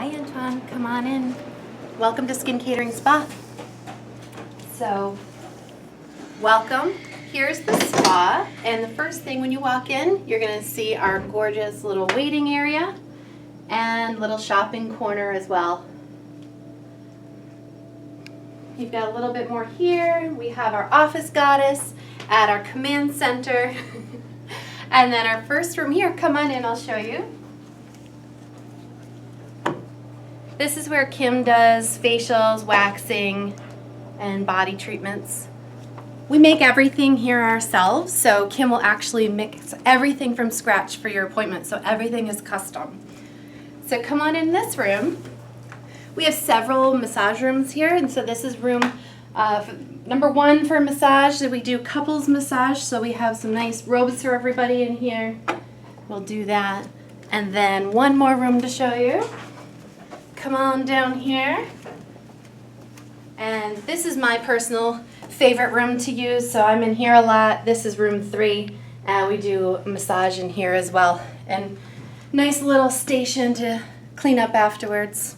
Hi, Antoine. Come on in. Welcome to Skin Catering Spa. So, welcome. Here's the spa, and the first thing when you walk in, you're going to see our gorgeous little waiting area and little shopping corner as well. You've got a little bit more here. We have our office goddess at our command center. And then our first room here, come on in, I'll show you. This is where Kim does facials, waxing, and body treatments. We make everything here ourselves, so Kim will actually mix everything from scratch for your appointment, so everything is custom. So come on in this room. We have several massage rooms here, and so this is room number 1 for massage. So we do couples massage, so we have some nice robes for everybody in here. We'll do that. And then one more room to show you. Come on down here. And this is my personal favorite room to use, so I'm in here a lot. This is room 3, and we do massage in here as well. And nice little station to clean up afterwards.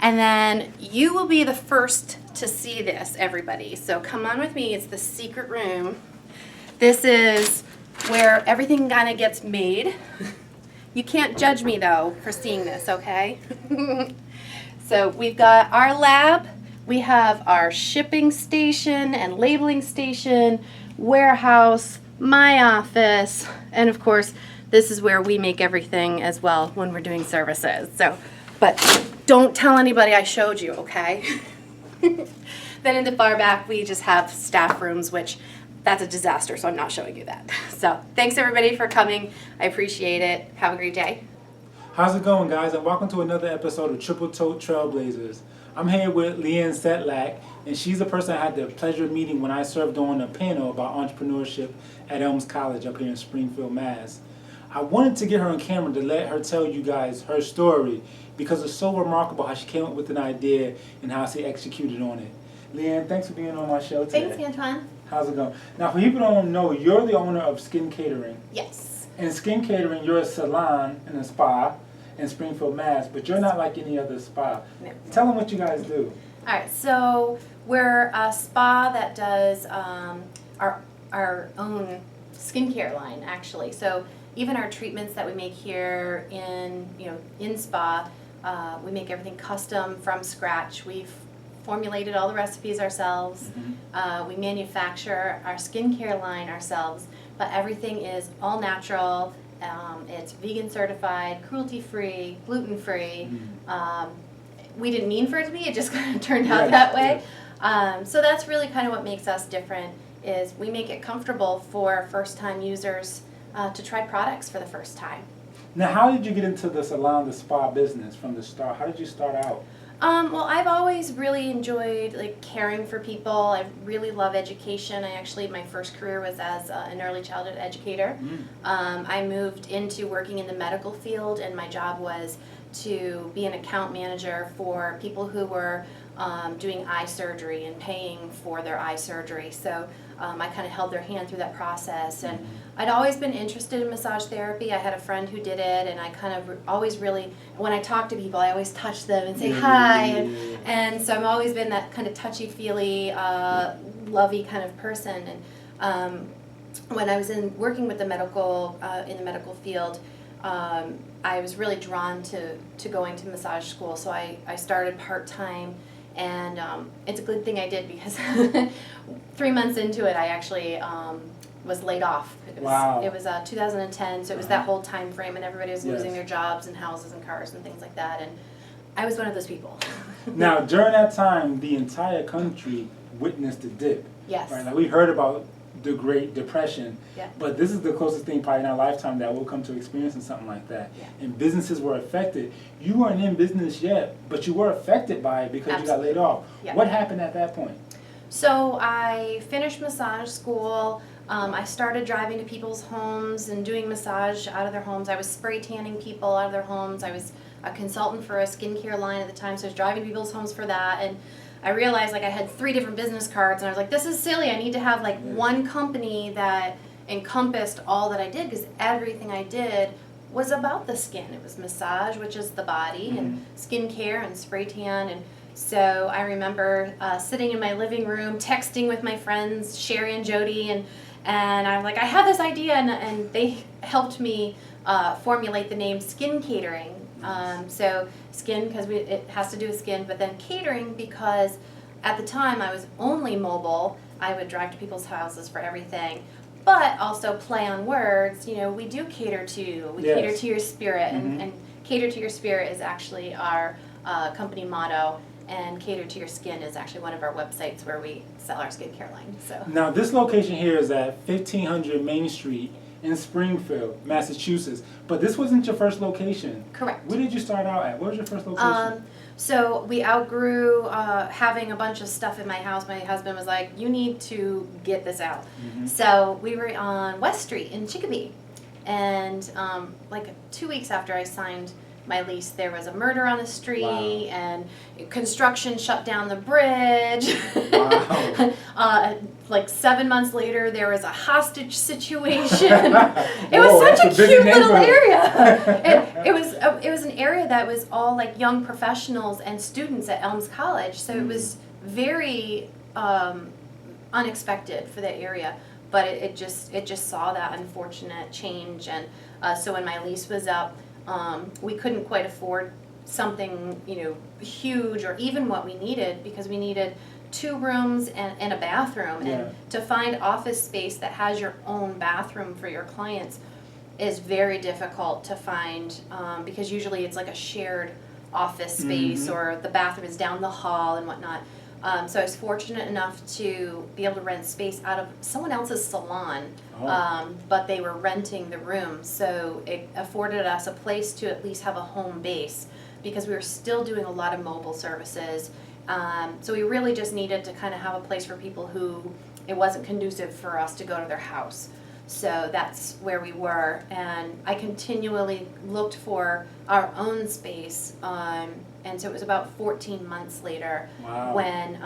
And then you will be the first to see this, everybody. So come on with me. It's the secret room. This is where everything kind of gets made. You can't judge me, though, for seeing this, okay? So we've got our lab. We have our shipping station and labeling station, warehouse, my office, and of course, this is where we make everything as well when we're doing services. So, but don't tell anybody I showed you, okay? Then in the far back, we just have staff rooms, which that's a disaster, so I'm not showing you that. So thanks everybody for coming. I appreciate it. Have a great day. How's it going, guys? And welcome to another episode of Triple Toed Trailblazers. I'm here with Leanne Setlak, and she's the person I had the pleasure of meeting when I served on a panel about entrepreneurship at Elms College up here in Springfield, Mass. I wanted to get her on camera to let her tell you guys her story because it's so remarkable how she came up with an idea and how she executed on it. Leanne, thanks for being on my show today. Thanks, Antoine. How's it going? Now, for people who don't know, you're the owner of Skin Catering. Yes. In Skin Catering, you're a salon and a spa in Springfield, Mass, but you're not like any other spa. No. Tell them what you guys do. All right, so we're a spa that does our own skincare line, actually. So even our treatments that we make here in spa, we make everything custom from scratch. We've formulated all the recipes ourselves. Mm-hmm. We manufacture our skincare line ourselves, but everything is all natural. It's vegan certified, cruelty-free, gluten-free. We didn't mean for it to be, it just kind of turned out that way. So that's really kind of what makes us different, is we make it comfortable for first-time users to try products for the first time. Now, how did you get into the salon, the spa business from the start? How did you start out? Well, I've always really enjoyed caring for people. I really love education. My first career was as an early childhood educator. I moved into working in the medical field, and my job was to be an account manager for people who were doing eye surgery and paying for their eye surgery. So I kind of held their hand through that process, and I'd always been interested in massage therapy. I had a friend who did it, and I kind of always really, when I talk to people, I always touch them and say hi, and so I've always been that kind of touchy-feely, lovey kind of person. And when I was working with the medical in the medical field, I was really drawn to going to massage school, so I started part-time. And it's a good thing I did, because 3 months into it, I actually was laid off. It was 2010, so it was that whole time frame, and everybody was losing their jobs and houses and cars and things like that. And I was one of those people. Now, during that time, the entire country witnessed a dip. Yes. Right? Like, we heard about the Great Depression, Yeah. but this is the closest thing probably in our lifetime that we'll come to experiencing something like that. Yeah. And businesses were affected. You weren't in business yet, but you were affected by it because you got laid off. Yeah. What happened at that point? So I finished massage school. I started driving to people's homes and doing massage out of their homes. I was spray tanning people out of their homes. I was a consultant for a skincare line at the time, so I was driving to people's homes for that. And I realized I had 3 different business cards, and I was like, this is silly. I need to have one company that encompassed all that I did, because everything I did was about the skin. It was massage, which is the body, and skincare and spray tan. And so I remember sitting in my living room, texting with my friends, Sherry and Jody, and I was like, I have this idea, and they helped me formulate the name Skin Catering. So skin, because it has to do with skin, but then catering because at the time I was only mobile. I would drive to people's houses for everything, but also play on words. You know, we do cater to you. We cater to your spirit, and cater to your spirit is actually our company motto. And Cater to Your Skin is actually one of our websites where we sell our skincare line. So now this location here is at 1500 Main Street in Springfield, Massachusetts. But this wasn't your first location. correct. Where did you start out at? What was your first location? So we outgrew having a bunch of stuff in my house. My husband was like, you need to get this out. So we were on West Street in Chicopee. And like 2 weeks after I signed my lease, there was a murder on the street, and construction shut down the bridge. Like 7 months later, there was a hostage situation. It was such a cute little area. It was an area that was all like young professionals and students at Elms College, so it was very unexpected for that area. But it just saw that unfortunate change, and so when my lease was up, we couldn't quite afford something, you know, huge or even what we needed, because we needed 2 rooms and a bathroom. And to find office space that has your own bathroom for your clients is very difficult to find, because usually it's like a shared office space, or the bathroom is down the hall and whatnot. So I was fortunate enough to be able to rent space out of someone else's salon, but they were renting the room, so it afforded us a place to at least have a home base, because we were still doing a lot of mobile services. So we really just needed to kind of have a place for people who it wasn't conducive for us to go to their house. So that's where we were, and I continually looked for our own space, and so it was about 14 months later when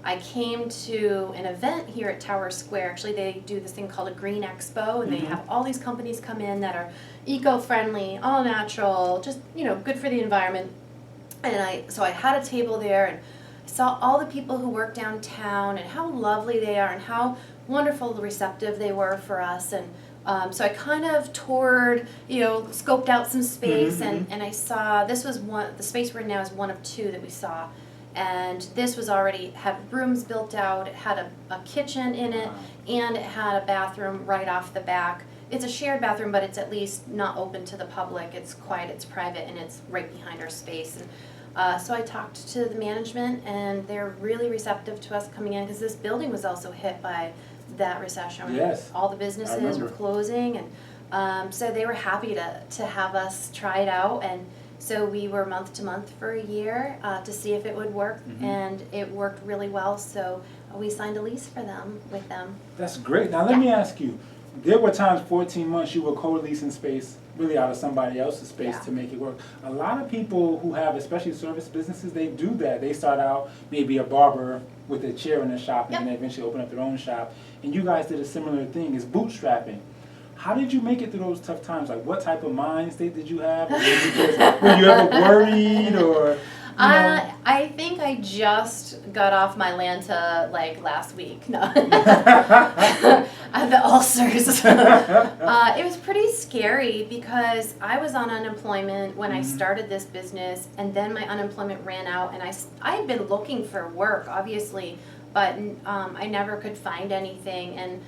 I came to an event here at Tower Square. Actually, they do this thing called a Green Expo, and they have all these companies come in that are eco-friendly, all natural, just, you know, good for the environment. And so I had a table there, and I saw all the people who work downtown and how lovely they are and how wonderful receptive they were for us. And so I kind of toured, you know, scoped out some space, and I saw this was the space we're in now is one of 2 that we saw. And this was already had rooms built out. It had a kitchen in it, and it had a bathroom right off the back. It's a shared bathroom, but it's at least not open to the public. It's quiet, it's private, and it's right behind our space. And so I talked to the management, and they're really receptive to us coming in, because this building was also hit by that recession. All the businesses were closing, and so they were happy to have us try it out. And so we were month to month for a year to see if it would work, and it worked really well. So we signed a lease with them. That's great. Now let me ask you, there were times 14 months you were co-leasing space really out of somebody else's space to make it work. A lot of people who have, especially service businesses, they do that. They start out maybe a barber with a chair in their shop, and then they eventually open up their own shop. And you guys did a similar thing, is bootstrapping. How did you make it through those tough times? Like, what type of mind state did you have? Or were you ever worried, or? I think I just got off my Lanta like last week. No, the ulcers. It was pretty scary, because I was on unemployment when I started this business, and then my unemployment ran out, and I had been looking for work, obviously, but I never could find anything. And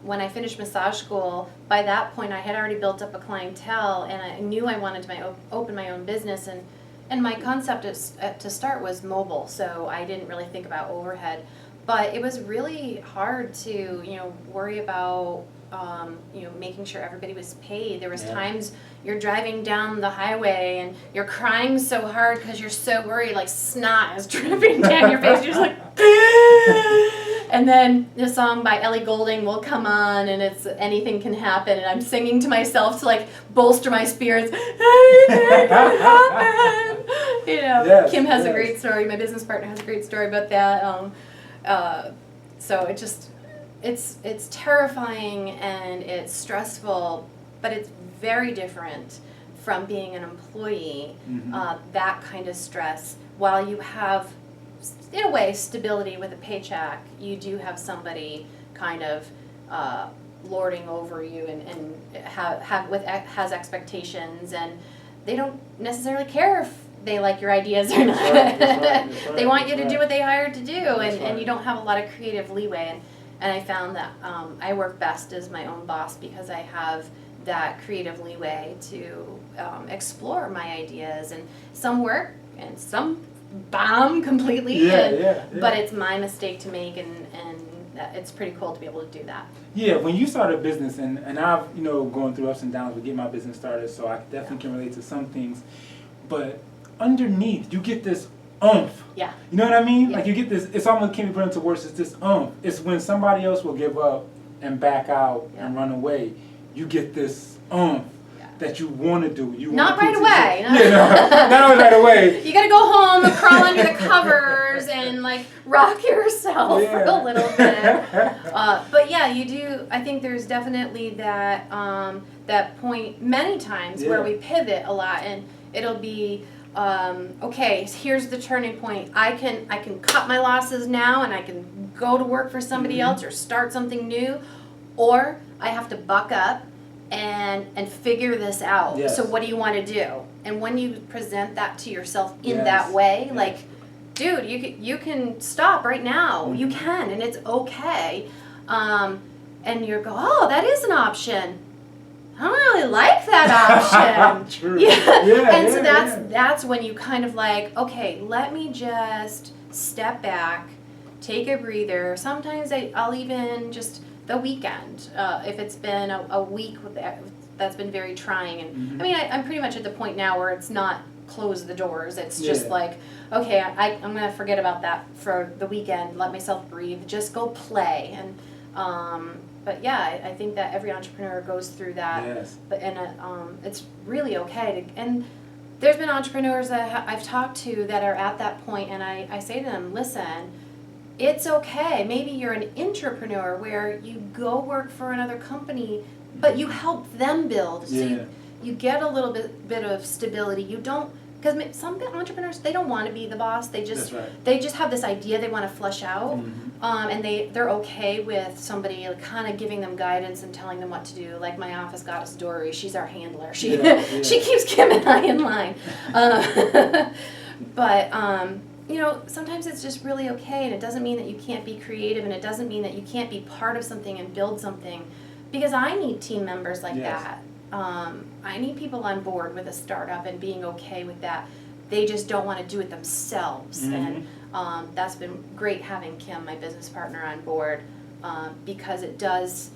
when I finished massage school, by that point I had already built up a clientele, and I knew I wanted to open my own business. And my concept to start was mobile, so I didn't really think about overhead. But it was really hard to, you know, worry about, you know, making sure everybody was paid. There was times you're driving down the highway and you're crying so hard because you're so worried, like snot is dripping down your face. You're just like, and then the song by Ellie Goulding will come on, and it's Anything Can Happen, and I'm singing to myself to like bolster my spirits. Anything can happen. You know, Kim has a great story. My business partner has a great story about that. So it's terrifying and it's stressful, but it's very different from being an employee, Mm-hmm. that kind of stress. While you have, in a way, stability with a paycheck, you do have somebody kind of lording over you and has expectations, and they don't necessarily care if they like your ideas or not. That's right. They want you to do what they hired to do, That's and right. you don't have a lot of creative leeway. And I found that I work best as my own boss because I have that creative leeway to explore my ideas, and some work and some bomb completely. But it's my mistake to make, and it's pretty cool to be able to do that. Yeah, when you start a business, and I've, going through ups and downs with getting my business started, so I definitely can relate to some things, but underneath, you get this oomph. Yeah. You know what I mean? Yeah. Like you get this, it's almost can't be put into words, it's this oomph. It's when somebody else will give up and back out and run away, you get this oomph that you want to do. You Not wanna right put away. not always right away. You gotta go home and crawl under the covers and like rock yourself for a little bit. But yeah, you do. I think there's definitely that that point many times where we pivot a lot, and it'll be okay. Here's the turning point. I can cut my losses now, and I can go to work for somebody else or start something new, or I have to buck up and figure this out. Yes. So what do you want to do? And when you present that to yourself in that way, like, dude, you can stop right now. You can, and it's okay. And you go, oh, that is an option. I don't really like that option. True. And so that's when you kind of like, okay, let me just step back, take a breather. Sometimes I'll even just the weekend, if it's been a week that's been very trying. And I mean, I'm pretty much at the point now where it's not close the doors. It's just like, okay, I'm going to forget about that for the weekend, let myself breathe, just go play. And but yeah, I think that every entrepreneur goes through that. Yes. But it's really okay to, and there's been entrepreneurs that I've talked to that are at that point, and I say to them, listen, it's okay. Maybe you're an intrapreneur where you go work for another company, but you help them build. So you get a little bit of stability. You don't, because some entrepreneurs, they don't want to be the boss. They just have this idea they want to flesh out, and they're okay with somebody kind of giving them guidance and telling them what to do. Like my office goddess Dory, she's our handler. She she keeps Kim and I in line. But sometimes it's just really okay, and it doesn't mean that you can't be creative, and it doesn't mean that you can't be part of something and build something, because I need team members like that. I need people on board with a startup and being okay with that. They just don't want to do it themselves, and that's been great having Kim, my business partner, on board, because it does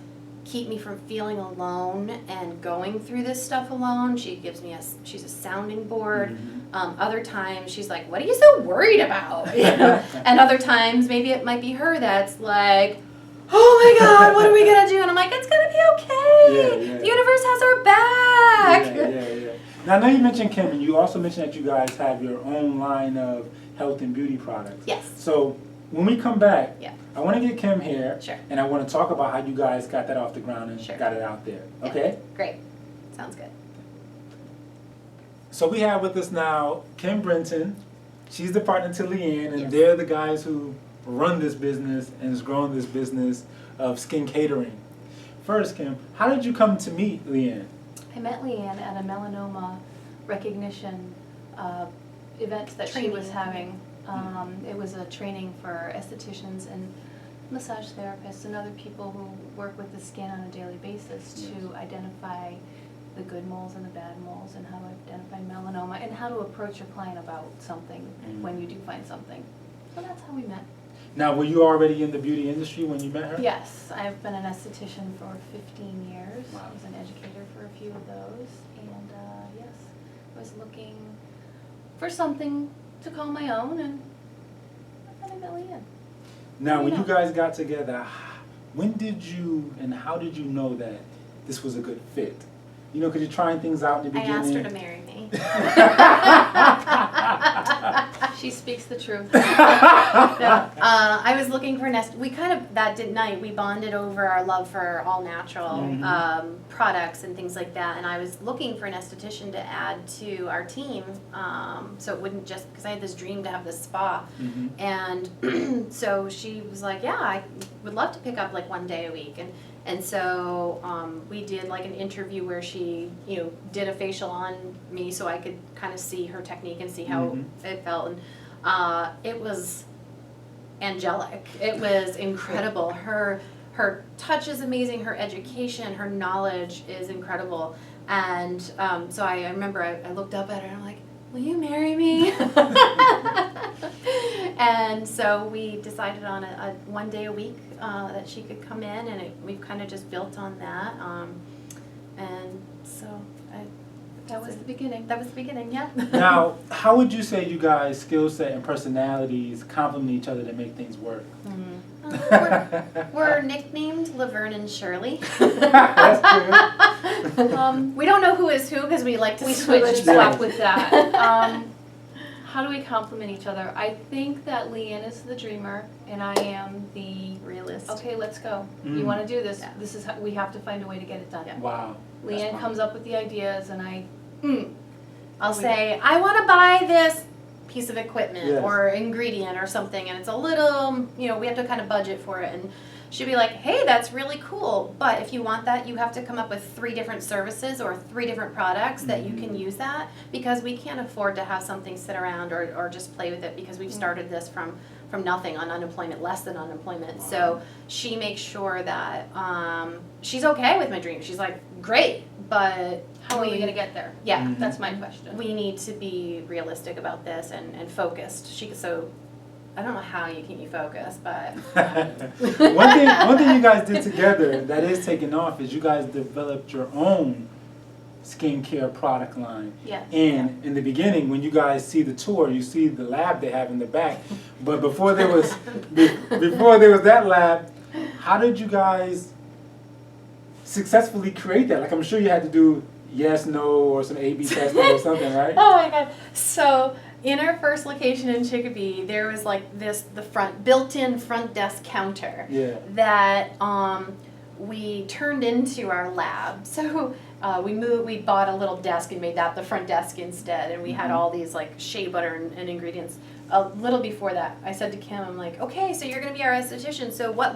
keep me from feeling alone and going through this stuff alone. She's a sounding board. Other times she's like, what are you so worried about? And other times maybe it might be her that's like, oh my God, what are we gonna do? And I'm like, it's gonna be okay. The universe has our back. Now I know you mentioned Kim, and you also mentioned that you guys have your own line of health and beauty products. Yes. So when we come back, I want to get Kim here, and I want to talk about how you guys got that off the ground and got it out there. Okay? Great. Sounds good. So we have with us now Kim Brenton. She's the partner to Leanne, and they're the guys who run this business and has grown this business of skin catering. First, Kim, how did you come to meet Leanne? I met Leanne at a melanoma recognition event that she was having. It was a training for estheticians and massage therapists and other people who work with the skin on a daily basis to identify the good moles and the bad moles, and how to identify melanoma, and how to approach your client about something when you do find something. So that's how we met. Now, were you already in the beauty industry when you met her? Yes, I've been an esthetician for 15 years. Wow. I was an educator for a few of those, and yes, I was looking for something to call my own, and I met Leanne. Now, when you guys got together, when did you and how did you know that this was a good fit? Because you're trying things out in the beginning. I asked her to marry me. She speaks the truth. I was looking for we kind of, that night, we bonded over our love for all natural products and things like that. And I was looking for an esthetician to add to our team, so it wouldn't just, because I had this dream to have this spa. And so she was like, yeah, I would love to pick up like one day a week. And so we did like an interview where she, you know, did a facial on me so I could kind of see her technique and see how it felt. And it was angelic. It was incredible. Her touch is amazing. Her education, her knowledge is incredible. And so I remember I looked up at her and I'm like, will you marry me? And so we decided on a one day a week that she could come in, and we've kind of just built on that. And so that was the beginning. That was the beginning, yeah. Now, how would you say you guys' skill set and personalities complement each other to make things work? We're nicknamed Laverne and Shirley. That's good. We don't know who is who because we like to We switch switch and and swap. swap with that. How do we complement each other? I think that Leanne is the dreamer and I am the Realist. okay, let's go. Mm. You want to do this? Yeah. This is how, we have to find a way to get it done. Yeah. Wow. That's Leanne fun. comes up with the ideas and I'll say, I want to buy this piece of equipment Yes. or ingredient or something, and it's a little, you know, we have to kind of budget for it. And she'd be like, hey, that's really cool, but if you want that, you have to come up with 3 different services or 3 different products that you can use that, because we can't afford to have something sit around or just play with it, because we've started this from nothing on unemployment, less than unemployment. So she makes sure that she's okay with my dream. She's like, great, but how are we going to get there? Yeah. That's my question. We need to be realistic about this and focused. So I don't know how you keep me focused, but one thing you guys did together that is taking off is you guys developed your own skincare product line. Yes. And in the beginning, when you guys see the tour, you see the lab they have in the back. But before there was that lab, how did you guys successfully create that? Like, I'm sure you had to do yes, no, or some A/B testing or something, right? oh my god. So in our first location in Chicopee, there was like the built-in front desk counter Yeah. that we turned into our lab. So we bought a little desk and made that the front desk instead, and we had all these like shea butter and ingredients. A little before that, I said to Kim, I'm like, okay, so you're gonna be our esthetician, so what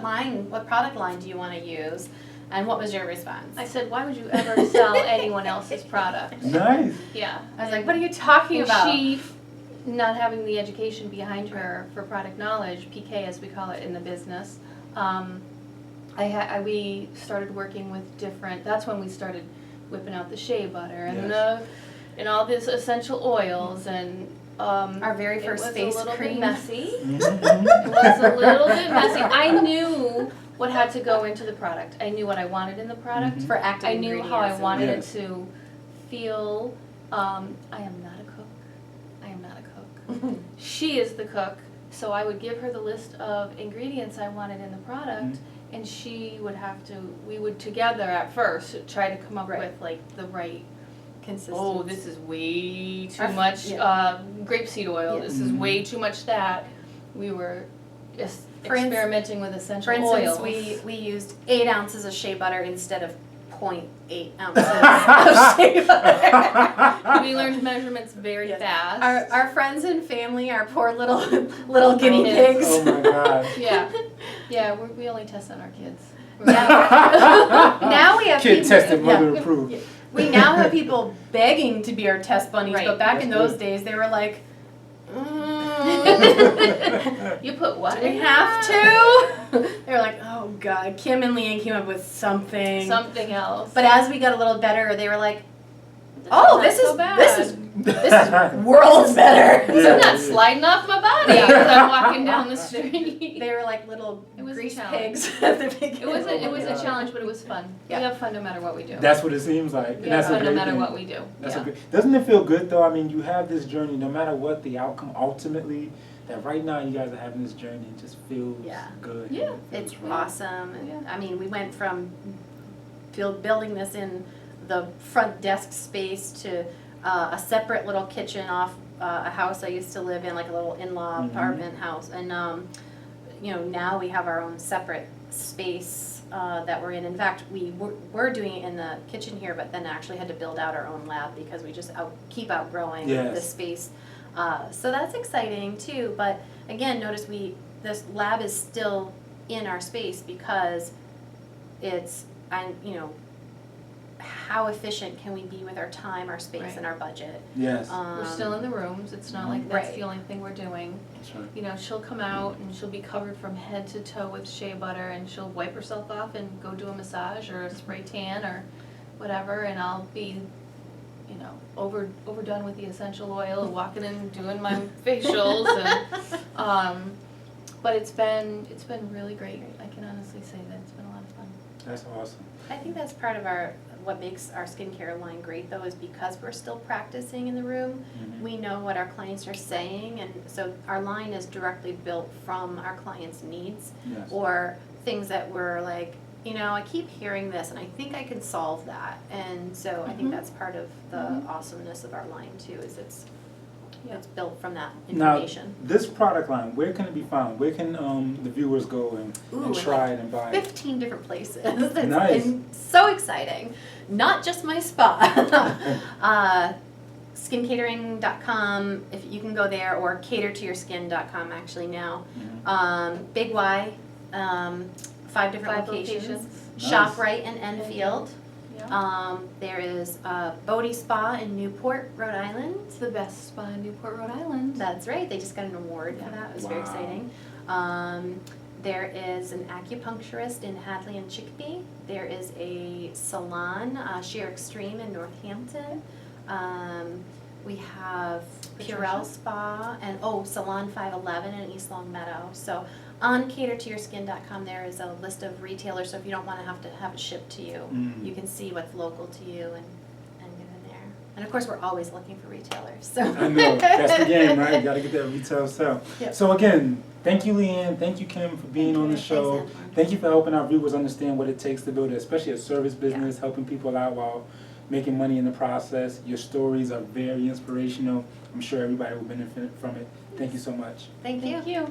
product line do you want to use? And what was your response? I said, why would you ever sell anyone else's product? Nice. Yeah. I was like, what are you talking And about? she, not having the education behind her for product knowledge, PK as we call it in the business, we started working with different, that's when we started whipping out the shea butter and all these essential oils and Our very first face it was a little cream. bit messy. Mm-hmm. It was a little bit messy. I knew what had to go into the product. I knew what I wanted in the product. For active I knew how I ingredients. wanted Yes. it to feel. I am not a cook. I am not a cook. She is the cook, so I would give her the list of ingredients I wanted in the product, and she would have to, we would together at first try to come up Right. with like the right, Consistent. oh, this is way too Our- much yeah. grapeseed oil, Yeah. this is way too much that. We were just For ins- experimenting with essential For instance, oils. we used 8 ounces of shea butter instead of 0.8 ounces of shea butter. We learned measurements very Yes. fast. Our friends and family, our poor little guinea Kids. pigs. Oh my God. Yeah, we only test on our kids. Now we have Kid people, tested, mother yeah. approved. We now have people begging to be our test bunnies, Right. but back That's in those good. days they were like, You put what? do we in have that? to? They were like, oh god. Kim and Leanne came up with something. Something else. But as we got a little better, they were like, This oh, not this so is bad. this is worlds better. This Yeah. is not sliding off my body as I'm walking down the street. They were like little It was a grease challenge. pigs at the beginning. It was God. a challenge, but it was fun. Yeah. We have fun no matter what we do. That's what it seems like. And We that's have a fun no great matter thing. what we do. That's Yeah. a good. Doesn't it feel good though? I mean, you have this journey, no matter what the outcome ultimately. That right now you guys are having this journey. It just feels Yeah. good. Yeah. It feels It's right. awesome. And, Yeah. I mean, we went from building this in the front desk space to a separate little kitchen off a house I used to live in, like a little in-law apartment house, and now we have our own separate space that we're in. In fact, we were doing it in the kitchen here, but then actually had to build out our own lab because we just keep outgrowing the space. So that's exciting too. But again, notice this lab is still in our space because how efficient can we be with our time, our space, and our budget? Yes. We're still in the rooms, it's not like that's the only thing we're doing. That's right. She'll come out and she'll be covered from head to toe with shea butter, and she'll wipe herself off and go do a massage or a spray tan or whatever, and I'll be, overdone with the essential oil, walking in doing my facials, and, but it's been really great. I can honestly say that it's been a lot of fun. That's awesome. I think that's part of what makes our skincare line great, though, is because we're still practicing in the room. We know what our clients are saying, and so our line is directly built from our clients' needs or things that we're like, I keep hearing this, and I think I can solve that. And so I think that's part of the awesomeness of our line too, is it's built from that information. Now, this product line, where can it be found? Where can the viewers go and try it and buy it? 15 different places. It's Nice. been so exciting. Not just my spa. Skincatering.com, if you can go there, or catertoyourskin.com actually now. Big Y, 5 different locations. Nice. ShopRite in Enfield. Yeah. There is Bodie Spa in Newport, Rhode Island. It's the best spa in Newport, Rhode Island. That's right. They just got an award for that. It was very exciting. There is an acupuncturist in Hadley and Chicopee. There is a salon, Sheer Extreme in Northampton. We have Purell Spa and Salon 511 in East Long Meadow. So on catertoyourskin.com there is a list of retailers. So if you don't want to have it shipped to you, you can see what's local to you and get in there. And of course, we're always looking for retailers. So I know, that's the game, right? You got to get that retail sale. Yep. So again, thank you, Leanne. Thank you, Kim, for being on the show. Thanks, Antoine. Thank you for helping our viewers understand what it takes to build, especially a service business, helping people out while making money in the process. Your stories are very inspirational. I'm sure everybody will benefit from it. Thank you so much. Thank you. Thank you.